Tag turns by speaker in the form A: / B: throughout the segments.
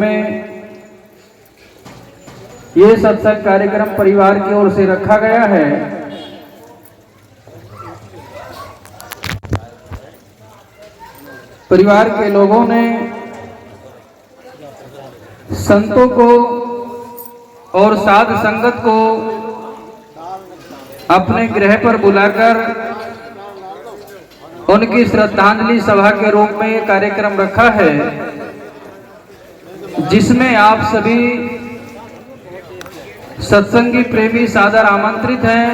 A: में ये सत्संग कार्यक्रम परिवार की ओर से रखा गया है। परिवार के लोगों ने संतों को और साध संगत को अपने गृह पर बुलाकर उनकी श्रद्धांजलि सभा के रूप में ये कार्यक्रम रखा है, जिसमें आप सभी सत्संगी प्रेमी सादर आमंत्रित हैं।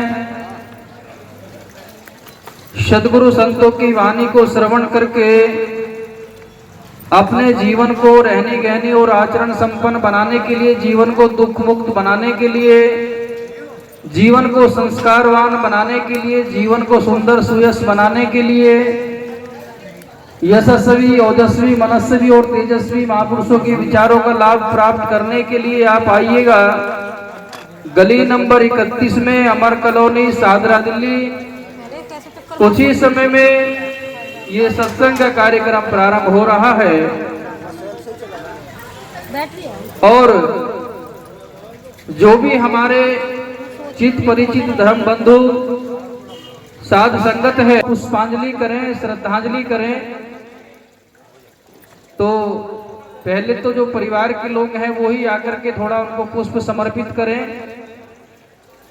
A: सद्गुरु संतों की वाणी को श्रवण करके अपने जीवन को रहनी गहनी और आचरण संपन्न बनाने के लिए, जीवन को दुख मुक्त बनाने के लिए, जीवन को संस्कारवान बनाने के लिए, जीवन को सुंदर सुयश बनाने के लिए यशस्वी, ओजस्वी, मनस्वी और तेजस्वी महापुरुषों के विचारों का लाभ प्राप्त करने के लिए आप आइएगा। गली नंबर 31 में, अमर कॉलोनी, सादरा, दिल्ली। कुछ ही समय में ये सत्संग का कार्यक्रम प्रारंभ हो रहा है और जो भी हमारे चित परिचित धर्म बंधु साध संगत है, पुष्पांजलि करें, श्रद्धांजलि करें। तो पहले तो जो परिवार के लोग हैं वो ही आकर के थोड़ा उनको पुष्प समर्पित करें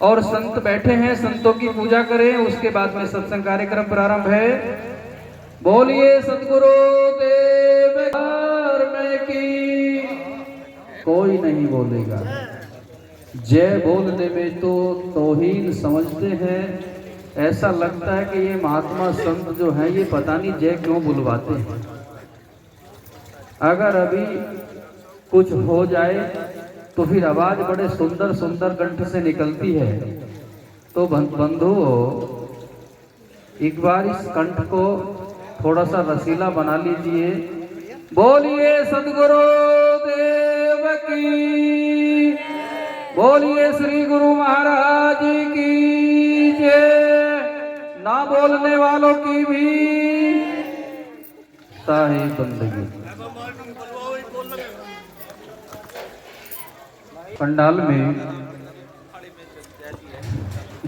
A: और संत बैठे हैं, संतों की पूजा करें। उसके बाद में सत्संग कार्यक्रम प्रारंभ है। बोलिए सद्गुरु देव में की कोई नहीं बोलेगा। जय बोल देवे तो तौहीन समझते हैं। ऐसा लगता है कि ये महात्मा संत जो हैं ये पता नहीं जय क्यों बुलवाते हैं। अगर अभी कुछ हो जाए तो फिर आवाज बड़े सुंदर सुंदर कंठ से निकलती है। तो बंधुओं, एक बार इस कंठ को थोड़ा सा रसीला बना लीजिए। बोलिए सद्गुरु देव की, बोलिए श्री गुरु महाराज की जय। ना बोलने वालों की भी साही बंदगी। पंडाल में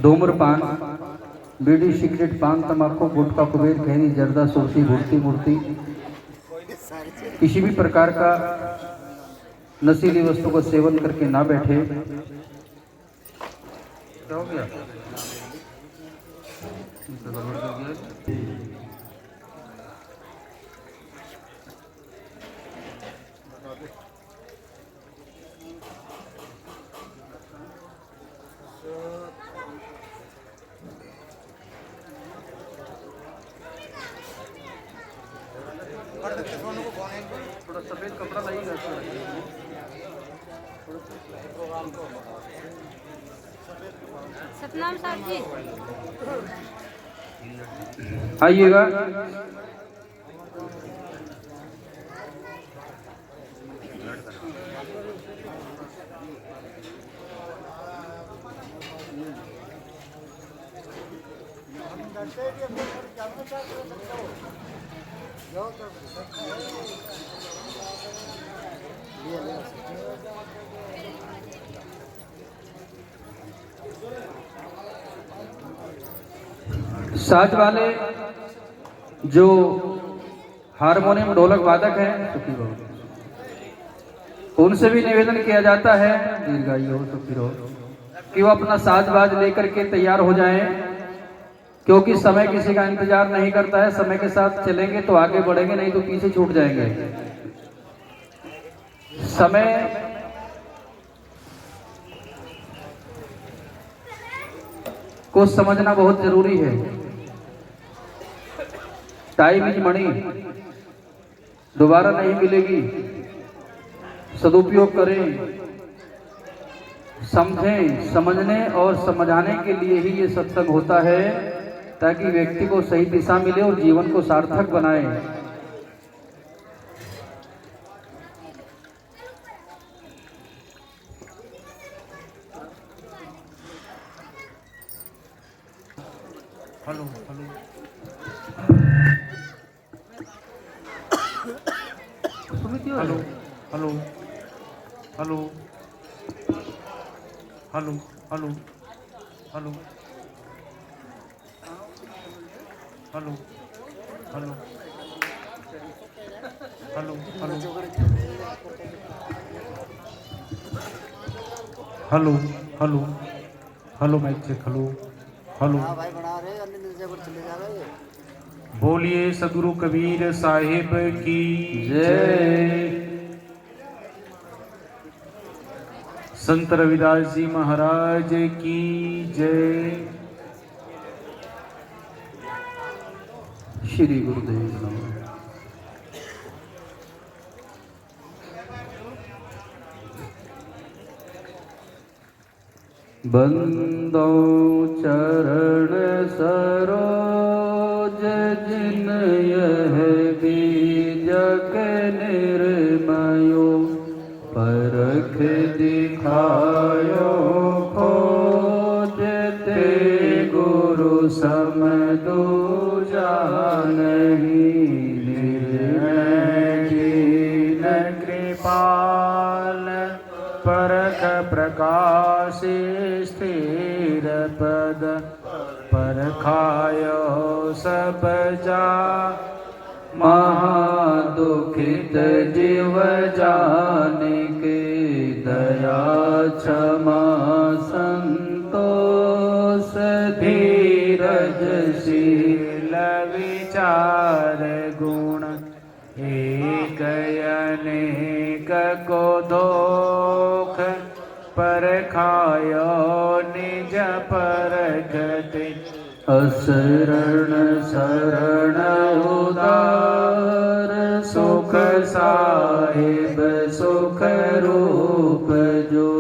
A: धूम्रपान, बीड़ी, सिगरेट, पान, तंबाकू, गुटखा, कुबेर, खैनी, जर्दा, सुरती, भुट्टी, मूर्ति, किसी भी प्रकार का नशीली वस्तु का सेवन करके ना बैठे। क्या हो गया? थोड़ा सफेद कपड़ा लाइएगा।
B: सतनाम साहब जी
A: आइएगा। साज वाले जो हारमोनियम ढोलक वादक हैं, उनसे भी निवेदन किया जाता है, दीर्घायु हो, सुखी रहो, कि वो अपना साज बाज लेकर के तैयार हो जाएं, क्योंकि समय किसी का इंतजार नहीं करता है। समय के साथ चलेंगे तो आगे बढ़ेंगे, नहीं तो पीछे छूट जाएंगे। समय को समझना बहुत जरूरी है। टाइम इज मनी, दोबारा नहीं मिलेगी। सदुपयोग करें, समझें, समझने और समझाने के लिए ही ये सत्संग होता है, ताकि व्यक्ति को सही दिशा मिले और जीवन को सार्थक बनाए। Hello hello hello hello hello hello hello hello hello hello hello hello hello hello mike check hello hello.
B: भाई बना रहे अन्य दिन से चले जा रहे हैं।
A: बोलिए सदगुरु कबीर साहिब की जय। संत रविदास जी महाराज की जय। श्री गुरुदेव नमः। बंदो चरण सरोज जिन यह बीजक निर्मयो परख दिखायो खोजते गुरु समदो जानहि निर्णय कीन कृपाल परख प्रकाश स्थिर पद परखायो सब जा महादुखित जीव जानिके दया क्षमा संतोष धीरजशील विचार गुण एक अनेक को दोख परखायो निज परगति असरण शरण उदार सुख साहिब सुख रूप जो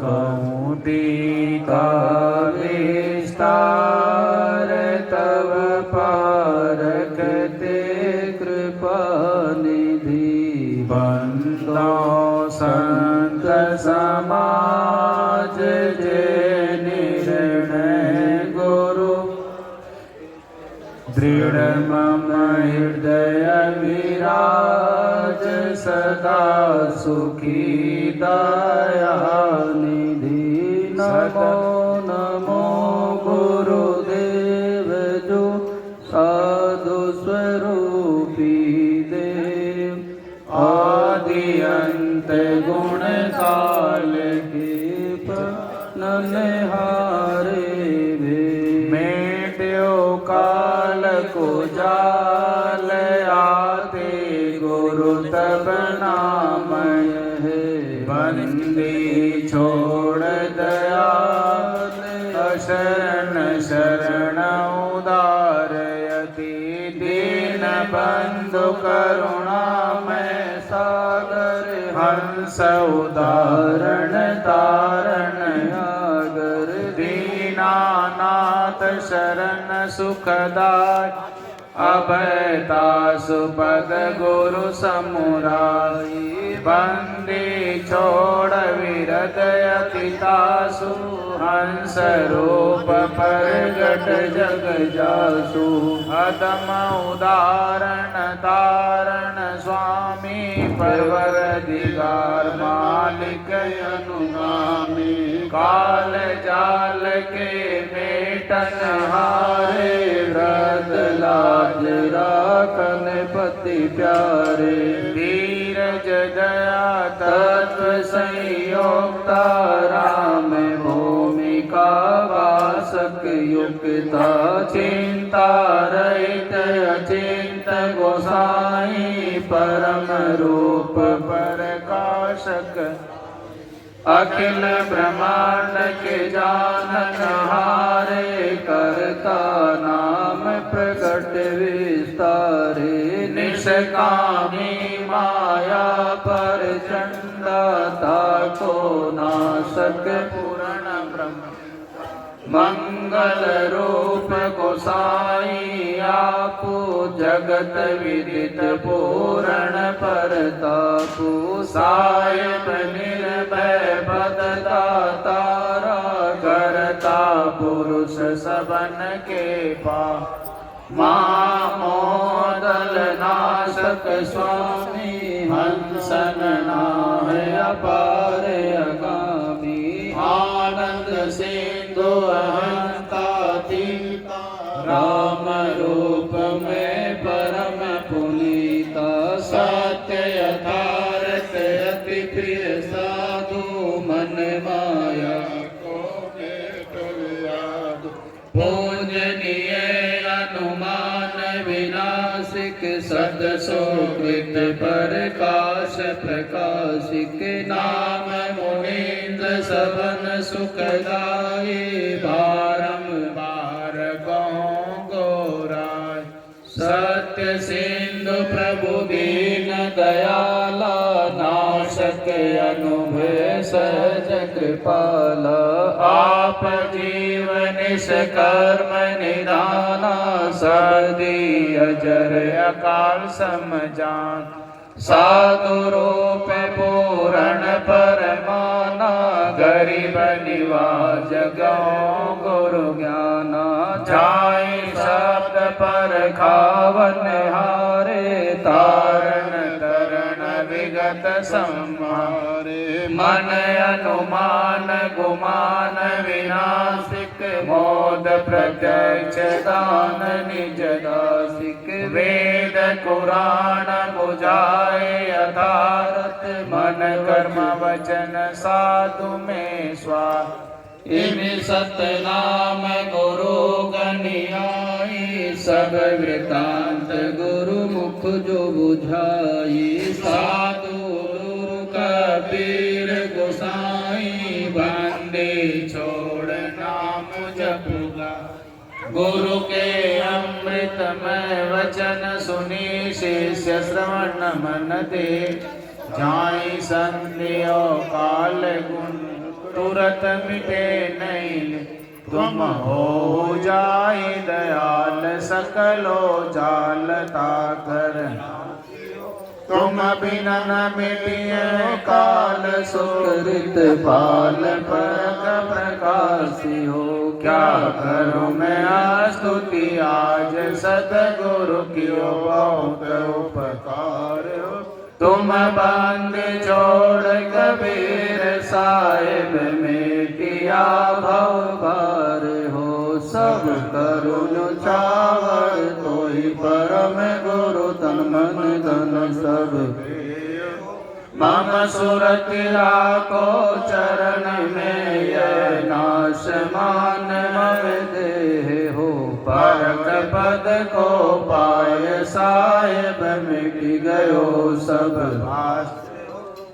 A: कहूँ टीका विस्तार तब पारखते कृपा निधि बंदो संत समाज जे निर्णय गुरु दृढ़ मम हृदय विराज सदा सुखी दया निधि नमो नमो गुरुदेव जो साधु स्वरूपी देव आदि अंत गुण काल के ननहारे वे मेट्यो काल को जाल आते गुरु तब नामय है बंदी छोड़ दयाल शरण शरण उदारयति दीन बंधु करुणामय सागर हंस उदाहरण तारण आगर दीनानाथ शरण सुखदाय अभयता सुपद गुरु समुराई बंदी छोड़ विरत अतितासु हंस रूप प्रगट जग जासु अदम उदाहरण तारण स्वामी परवर दिगार मालिक अनुगामी काल जाल के मेटन हारे व्रत लाज राखन पति प्यारे धीरज दया तत्व संयोगता राम भूमिका वासक युक्ता चिंता रहित अचिंत गोसाई परम रूप प्रकाशक अखिल ब्रह्मांड के जानन हारे करता नाम प्रकट विस्तारे निष्कामी माया पर चंडता को नाशक पूर्ण ब्रह्म मंगल रूप गोसाई आपो जगत विदित पूर्ण परतापु सायब निर्भय बदता तारा करता पुरुष सबन के पा महामोदल नाशक स्वामी हंसन नाम अपार प्रिय साधु मन माया
C: को मेट याद
A: पूजनीय अनुमान विनाशिक सदसुकृत प्रकाश प्रकाशिक नाम मुनीन्द्र सवन सुखदाई बारंबार गौं गोराय सत्य सिंधु प्रभु दीन दयाला नाशक अनुभव सहज कृपाला आप जीवन कर्म निदाना सदी अजर अकाल समजान साधु रूप पूरण परमाना गरीब निवाज गौ गुरु ज्ञाना जाय शब्द पर खावन हारे तारण तरण विगत संहारे मन अनुमान गुमान विनाशिक मोद प्रत्यक्ष दान निज दासिक वेद कुरान बुझाए यथार्थ मन कर्म वचन साधु में स्वार इन सतनाम गुरु गनियाई सब वृतांत गुरु मुख जो बुझाई साधु गुरु कबीर गोसाई बंदे छोड़ नाम जपुगा गुरु के अमृतमय वचन सुनी शिष्य श्रवण मन दे जाई संदेह काल गुण तुरत मिटे नहीं तुम हो जाए दयाल सकलो जालता कर तुम बिना न मिटिए काल सुकृत पाल परग प्रकाशी हो क्या करूं मैं स्तुति आज सतगुरु की बहुत उपकार हो तुम बंद छोड़ कबीर साहिब में किया भव भार हो सब करुण चावर तो ही परम गुरु तन मन धन सब मम सुरत राखो चरण में यह नाश मान मम देह हो परक पद को पाय साहिब मिट गयो सब भास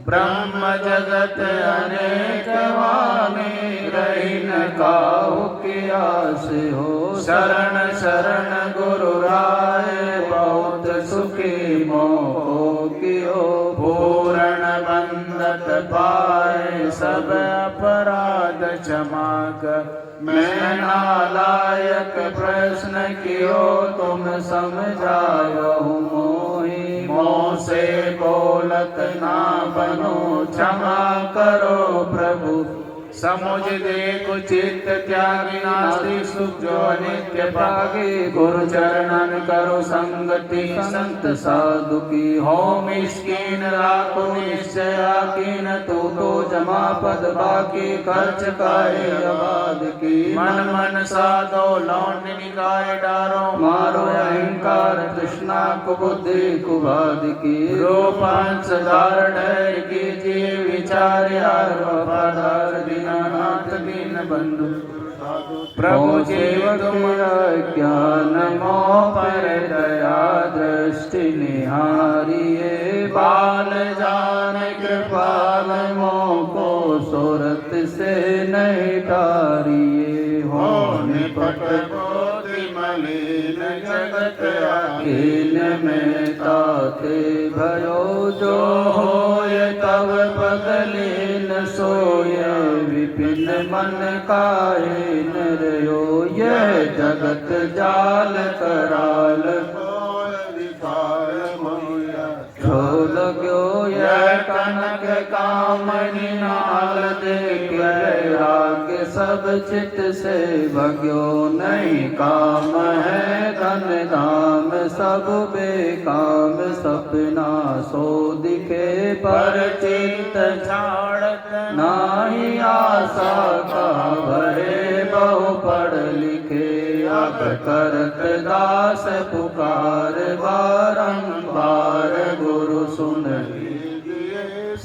A: ब्रह्म जगत अनेक वाणी रही न काहू किया से हो शरण शरण गुरु राय बहुत सुखी मोह कियो पूर्ण बंदत पाए सब अपराध क्षमा कर मैं नालायक प्रश्न कियो तुम समझायो मोहि मोह से बोलत ना बनो क्षमा करो प्रभु समुझ दे कुचित त्यागी नास्ति सुख जो नित्य पागे गुरु चरणन करो संगति संत साधु की हो मिस्कीन राखो निश्चय कीन तू तो जमा पद बाकी खर्च काए आबाद की मन मन साधो लौट निकाय डारो मारो अहंकार तृष्णा कुबुद्धि कुबाद की रूपांश धारण कीजिए विचार यार वफादार दीनानाथ दीन बंधु प्रभु जीव तुमरा ज्ञान मोह पर दया दृष्टि निहारिये बाल जान कृपाल मोह को सोरत से नहीं तारिये हो निपट बोधि मलिन जगत आकीन में ताते भयो जो होय तब पगलीन सोय विपिन मन काये नरयो यह जगत जाल कराल छो लगो यह कनक कामनी नाल देख राग सब चित से भग्यो नहीं काम है धन धाम सब बेकाम सपना सो दिखे पर चित्त छाड़त नाही आशा का भरे बहु पढ़ लिखे अब करत दास पुकार बारंबार गुरु सुन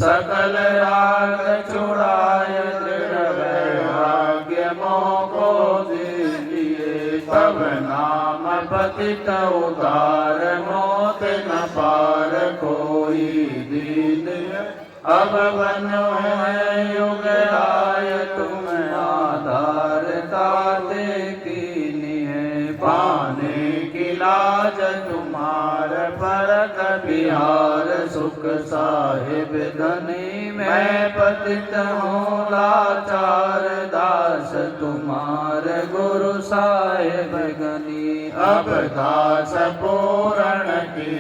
A: सकल राग छुड़ाय दृढ़ वैराग्य मोको दीजिए। तब नाम पतित उदार मोत न पार कोई दीन। अब बनो है युग आय तुम आधार ताते कीनी है। पाने की लाज तुम्हार परख बिहार सुख साहिब धनी। मैं पतित हूँ लाचार दास तुम्हार गुरु साहिब गनी। अब दास पूर्ण की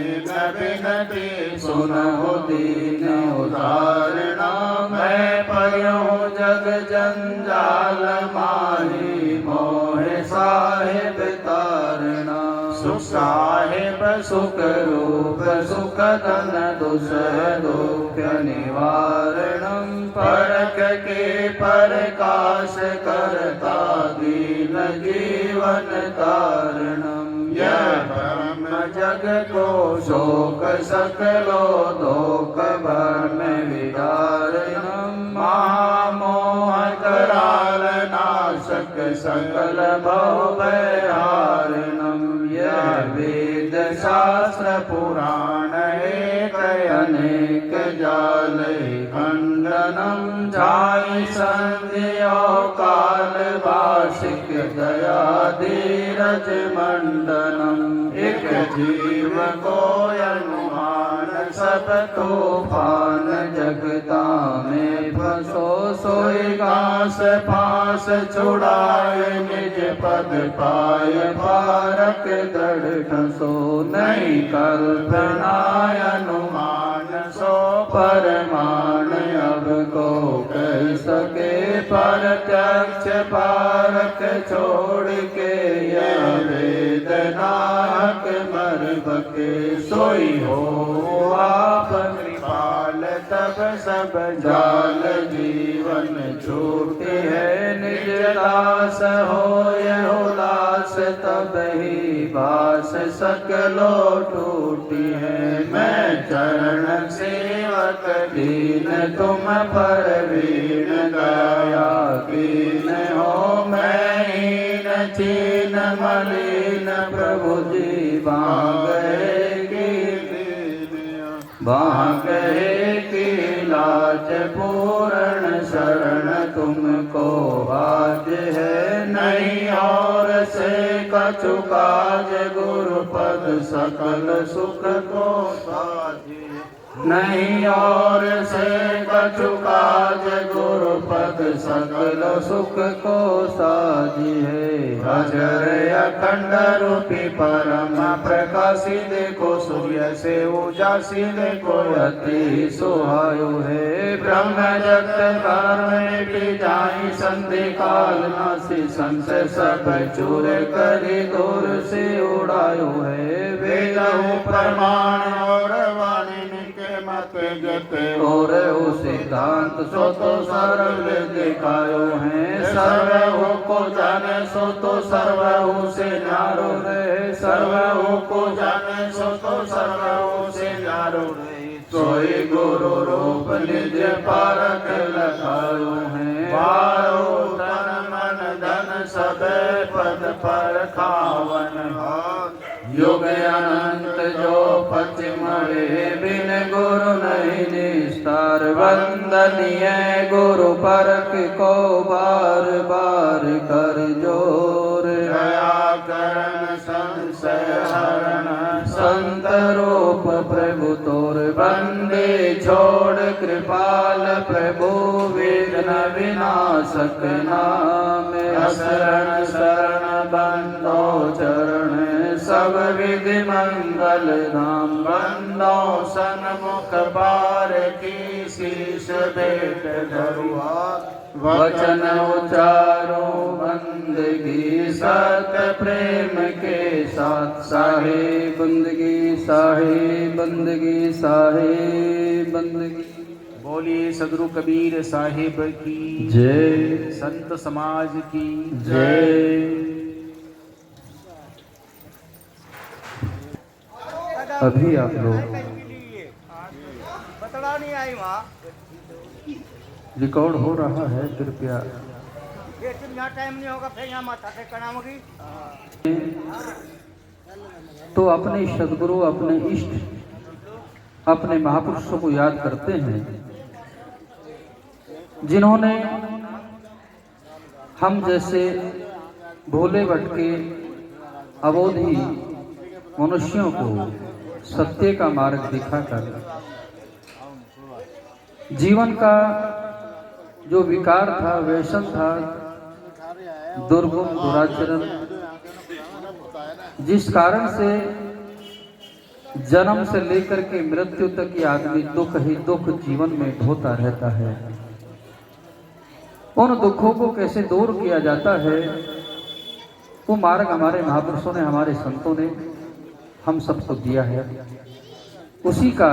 A: बिनती सुनहु दीन उदाहरणा। मैं पयहूँ जग जंजाल माही मोह साहिब तारणा। सुख साहिब सुख रूप सुख धन दुसह दुख निवारणम। परख के प्रकाश करता दीन जीवन तारणम। यह ब्रह्म जग को शोक सकलो दोख भ्रम विदारणम। महामोह कराल नाशक सकल भव भयहारणम। यह वेद शास्त्र पुराण एक अनेक जाल खंडनम। जाय संध्या काल वार्षिक दया धीरज मंडनम। एक जीव को अनुमान सब तूफान जगता में फंसो। सोई घास फांस छुड़ाए निज पद पाय पारक दृढ़ ठसो। नहीं कल्पनाय अनुमान सो परमान अब को कह सके। प्रत्यक्ष पारक छोड़ के यह वेदनाक मर बके। सोई हो आप कृपाल तब सब जाल जीवन छूटे है। निज दास हो यह उदास तब ही बास सकलो टूटी है। मैं चरण सेवक दीन तुम पर वीण गया कीन हो। मैं हीन चीन मलिन प्रभु जी बांगे की लाज पूर्ण शरण तुमको आज है। नहीं और से कछु काज गुरु पद सकल सुख को साजे। नहीं और से कछु काज गुरु पद सकल सुख को साजी है। अजर अखंड रूपी परम प्रकाशी देखो सूर्य से उजासी देखो अति सुहायो है। ब्रह्म जगत कर्म भी जाई संधि काल नासी संशय सब चूर करी दूर से उड़ायो है। वेदहु प्रमाण और वाणी मत जते और सिद्धांत सो तो सर्व दिखायो है। सर्वहु को जाने सो तो सर्वहु से न्यारो रहे। सर्वहु को जाने सो तो सर्वहु से न्यारो रहे। सोई गुरु रूप निज पारक लखायो है। पारो तन मन धन सब पद पर खावन। युग अनंत जो पश्चिम बिन गुरु नहीं निस्तार। वंदनीय गुरु परख को बार बार कर जोर। दया करण संशय हरण संत रूप प्रभु तोर। बंदे छोड़ कृपाल प्रभु विघ्न विनाशक नाम। शरण शरण बंदो चरण सब विधि मंगल धाम। बंदो सन्मुख बार की शीश भेंट धरुआ। वचन उचारो बंदगी सत प्रेम के साथ। साहिब बंदगी साहिब बंदगी साहिब बंदगी।
D: बोलिए सदगुरु कबीर साहिब की
A: जय।
D: संत समाज की
A: जय। अभी आप लोग
B: बतला नहीं आई वहाँ
A: रिकॉर्ड हो रहा है, कृपया।
E: यहाँ टाइम नहीं होगा, फिर यहाँ माथा टेकना होगी।
A: तो अपने सदगुरु, अपने इष्ट, अपने महापुरुषों को याद करते हैं, जिन्होंने हम जैसे भोले भटके अबोधी मनुष्यों को सत्य का मार्ग दिखाकर जीवन का जो विकार था, व्यसन था, दुर्गुण दुराचरण, जिस कारण से जन्म से लेकर के मृत्यु तक ये आदमी दुख ही दुख जीवन में ढोता रहता है, उन दुखों को कैसे दूर किया जाता है, वो मार्ग हमारे महापुरुषों ने, हमारे संतों ने हम सबको दिया है। उसी का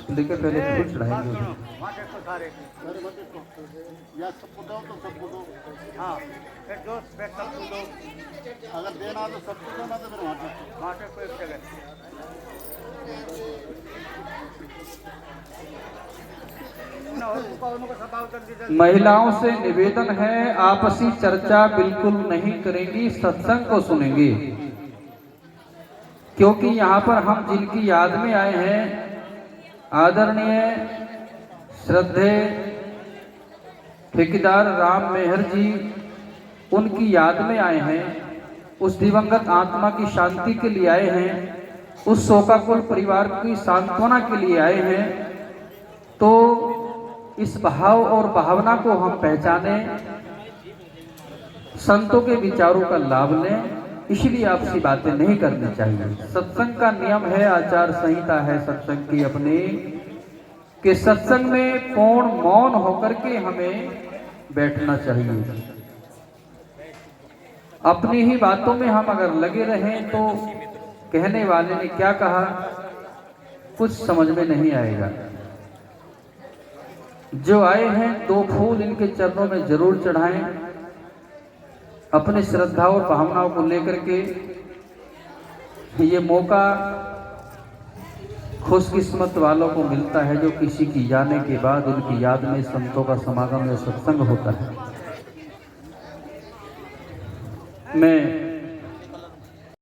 A: लेके पहले फूल चढ़ाएंगे।
E: हाँ, फिर जो सबको दो,
C: अगर देना तो सबको देना, तो फिर वहाँ
E: को एक जगह
A: महिलाओं से निवेदन है, आपसी चर्चा बिल्कुल नहीं करेंगी, सत्संग को सुनेंगे, क्योंकि यहाँ पर हम जिनकी याद में आए हैं, आदरणीय श्रद्धे ठेकेदार राम मेहर जी, उनकी याद में आए हैं, उस दिवंगत आत्मा की शांति के लिए आए हैं, उस शोकाकुल परिवार की सांत्वना के लिए आए हैं। तो इस भाव और भावना को हम पहचाने, संतों के विचारों का लाभ लें, इसलिए आपसी बातें नहीं करनी चाहिए। सत्संग का नियम है, आचार संहिता है सत्संग की अपनी, कि सत्संग में पूर्ण मौन होकर के हमें बैठना चाहिए। अपनी ही बातों में हम अगर लगे रहें तो कहने वाले ने क्या कहा कुछ समझ में नहीं आएगा। जो आए हैं 2 फूल इनके चरणों में जरूर चढ़ाएं, अपनी श्रद्धा और भावनाओं को लेकर के। ये मौका खुशकिस्मत वालों को मिलता है जो किसी की जाने के बाद उनकी याद में संतों का समागम या सत्संग होता है। मैं